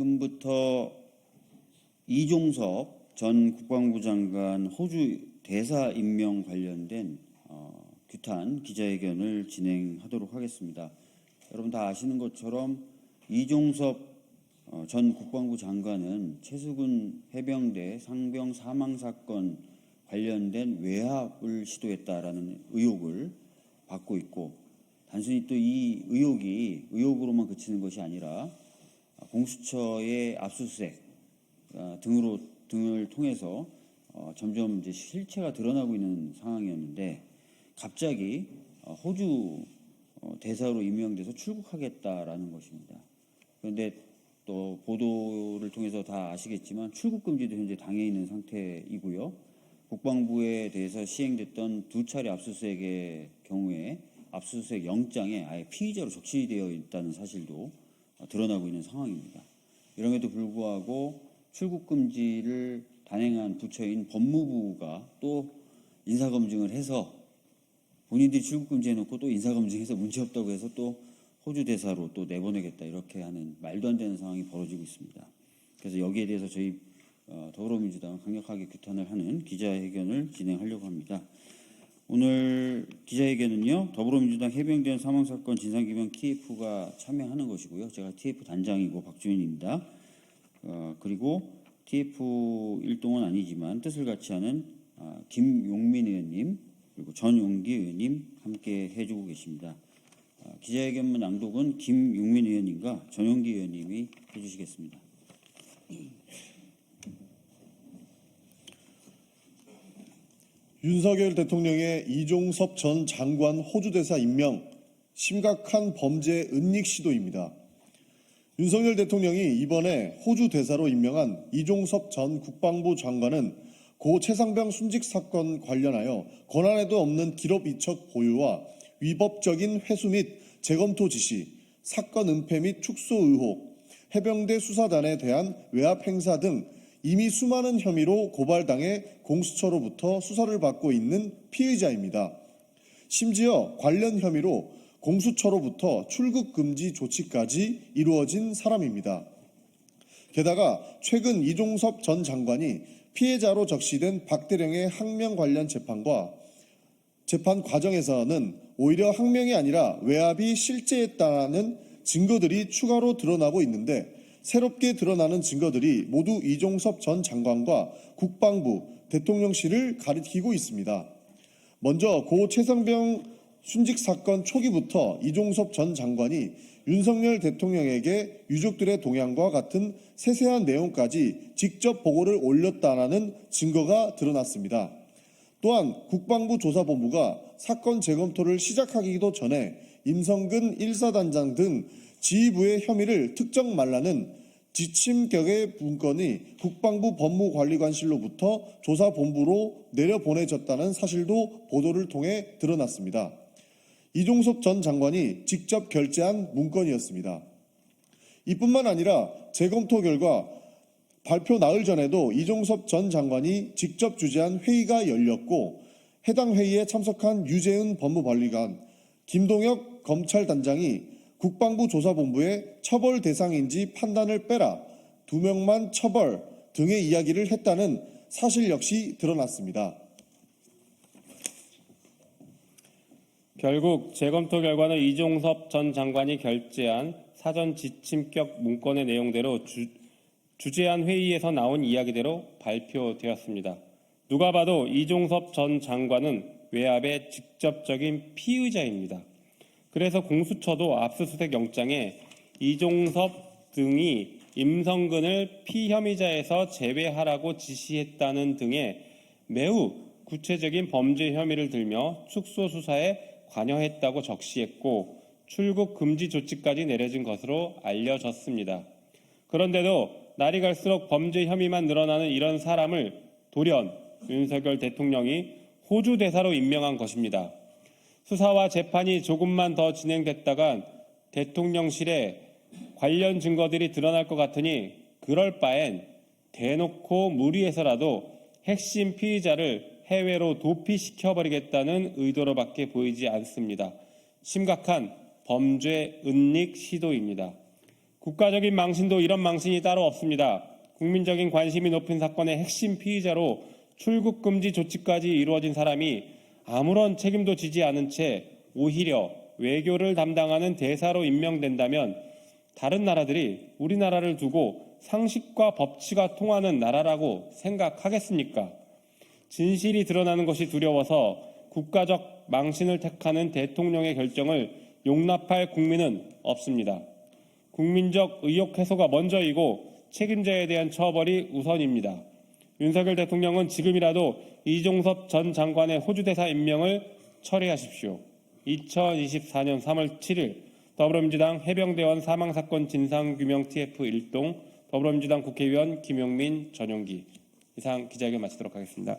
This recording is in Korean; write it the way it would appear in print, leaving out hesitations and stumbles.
지금부터 이종섭 전 국방부 장관 호주 대사 임명 관련된 규탄 기자회견을 진행하도록 하겠습니다. 여러분 다 아시는 것처럼 이종섭 전 국방부 장관은 최수근 해병대 상병 사망 사건 관련된 외압을 시도했다라는 의혹을 받고 있고, 단순히 또 이 의혹이 의혹으로만 그치는 것이 아니라 공수처의 압수수색 등을 통해서 점점 이제 실체가 드러나고 있는 상황이었는데, 갑자기 호주 대사로 임명돼서 출국하겠다라는 것입니다. 그런데 또 보도를 통해서 다 아시겠지만 출국 금지도 현재 당해 있는 상태이고요. 국방부에 대해서 시행됐던 두 차례 압수수색의 경우에 압수수색 영장에 아예 피의자로 적시되어 있다는 사실도 드러나고 있는 상황입니다. 이럼에도 불구하고 출국 금지를 단행한 부처인 법무부가 또 인사검증을 해서 본인들이 출국 금지해놓고 또 인사검증해서 문제없다고 해서 또 호주 대사로 또 내보내겠다, 이렇게 하는 말도 안 되는 상황이 벌어지고 있습니다. 그래서 여기에 대해서 저희 더불어민주당은 강력하게 규탄을 하는 기자회견을 진행하려고 합니다. 오늘 기자회견은요, 더불어민주당 해병대원 사망사건 진상규명 TF가 참여하는 것이고요. 제가 TF 단장이고 박주인입니다. 그리고 TF 일동은 아니지만 뜻을 같이 하는 김용민 의원님, 그리고 전용기 의원님 함께 해주고 계십니다. 기자회견문 낭독은 김용민 의원님과 전용기 의원님이 해주시겠습니다. 윤석열 대통령의 이종섭 전 장관 호주 대사 임명, 심각한 범죄 은닉 시도입니다. 윤석열 대통령이 이번에 호주 대사로 임명한 이종섭 전 국방부 장관은 고 최상병 순직 사건 관련하여 권한에도 없는 기록 이첩 보유와 위법적인 회수 및 재검토 지시, 사건 은폐 및 축소 의혹, 해병대 수사단에 대한 외압 행사 등 이미 수많은 혐의로 고발당해 공수처로부터 수사를 받고 있는 피의자입니다. 심지어 관련 혐의로 공수처로부터 출국 금지 조치까지 이루어진 사람입니다. 게다가 최근 이종섭 전 장관이 피해자로 적시된 박대령의 항명 관련 재판 과정에서는 오히려 항명이 아니라 외압이 실제했다는 증거들이 추가로 드러나고 있는데, 새롭게 드러나는 증거들이 모두 이종섭 전 장관과 국방부, 대통령실을 가리키고 있습니다. 먼저 고 최상병 순직 사건 초기부터 이종섭 전 장관이 윤석열 대통령에게 유족들의 동향과 같은 세세한 내용까지 직접 보고를 올렸다는 증거가 드러났습니다. 또한 국방부 조사본부가 사건 재검토를 시작하기도 전에 임성근 1사단장 등 지휘부의 혐의를 특정 말라는 지침격의 문건이 국방부 법무관리관실로부터 조사본부로 내려보내졌다는 사실도 보도를 통해 드러났습니다. 이종섭 전 장관이 직접 결재한 문건이었습니다. 이뿐만 아니라 재검토 결과 발표 나흘 전에도 이종섭 전 장관이 직접 주재한 회의가 열렸고, 해당 회의에 참석한 유재은 법무관리관, 김동혁 검찰단장이 국방부 조사본부에 처벌 대상인지 판단을 빼라, 2명만 처벌 등의 이야기를 했다는 사실 역시 드러났습니다. 결국 재검토 결과는 이종섭 전 장관이 결재한 사전 지침격 문건의 내용대로 주재한 회의에서 나온 이야기대로 발표되었습니다. 누가 봐도 이종섭 전 장관은 외압의 직접적인 피의자입니다. 그래서 공수처도 압수수색 영장에 이종섭 등이 임성근을 피혐의자에서 제외하라고 지시했다는 등의 매우 구체적인 범죄 혐의를 들며 축소 수사에 관여했다고 적시했고, 출국 금지 조치까지 내려진 것으로 알려졌습니다. 그런데도 날이 갈수록 범죄 혐의만 늘어나는 이런 사람을 돌연 윤석열 대통령이 호주 대사로 임명한 것입니다. 수사와 재판이 조금만 더 진행됐다간 대통령실에 관련 증거들이 드러날 것 같으니 그럴 바엔 대놓고 무리해서라도 핵심 피의자를 해외로 도피시켜버리겠다는 의도로밖에 보이지 않습니다. 심각한 범죄 은닉 시도입니다. 국가적인 망신도 이런 망신이 따로 없습니다. 국민적인 관심이 높은 사건의 핵심 피의자로 출국 금지 조치까지 이루어진 사람이 아무런 책임도 지지 않은 채 오히려 외교를 담당하는 대사로 임명된다면 다른 나라들이 우리나라를 두고 상식과 법치가 통하는 나라라고 생각하겠습니까? 진실이 드러나는 것이 두려워서 국가적 망신을 택하는 대통령의 결정을 용납할 국민은 없습니다. 국민적 의혹 해소가 먼저이고 책임자에 대한 처벌이 우선입니다. 윤석열 대통령은 지금이라도 이종섭 전 장관의 호주 대사 임명을 철회하십시오. 2024년 3월 7일 더불어민주당 해병대원 사망사건 진상규명 TF 1동 더불어민주당 국회의원 김용민 전용기 이상 기자회견 마치도록 하겠습니다.